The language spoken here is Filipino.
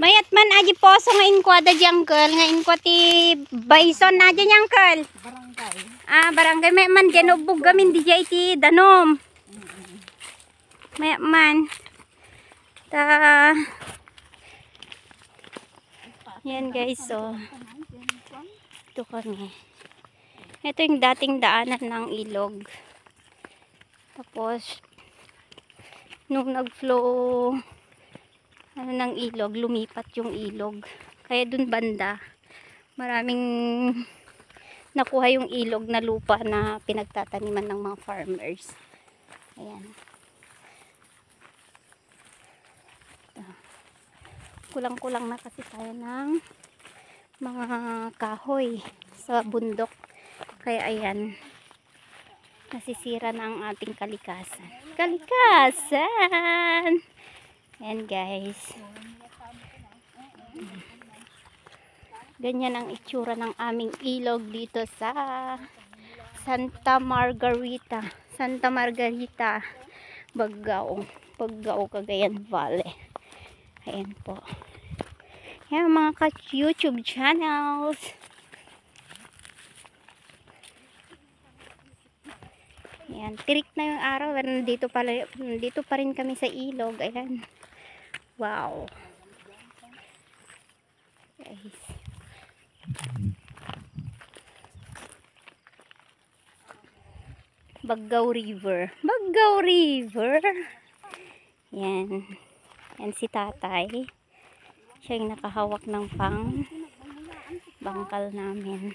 Mayat man aji poso nga inkwada di uncle. Nga inkwati bison na di uncle. Barangay. Barangay may man dyan ubog gamin di dyan iti danom. May man. Yan guys, so. Ito kami. Ito yung dating daanan ng ilog. Tapos, nung nag-flow ng ilog, lumipat yung ilog. Kaya dun banda, maraming nakuha yung ilog na lupa na pinagtataniman ng mga farmers. Ayan. Kulang-kulang na kasi tayo ng mga kahoy sa bundok. Kaya ayan, nasisira na ang ating kalikasan. Kalikasan! Ayan guys. Ganyan ang itsura ng aming ilog dito sa Santa Margarita, Baggao, Cagayan Valley. Ayan po. Ayan mga ka-YouTube channels. Ayan, tirik na yung araw. Nandito pa rin kami sa ilog. Ayan. Wow. Guys. Baggao River. Yan. Yan si tatay. Siya yung nakahawak ng bangkal namin.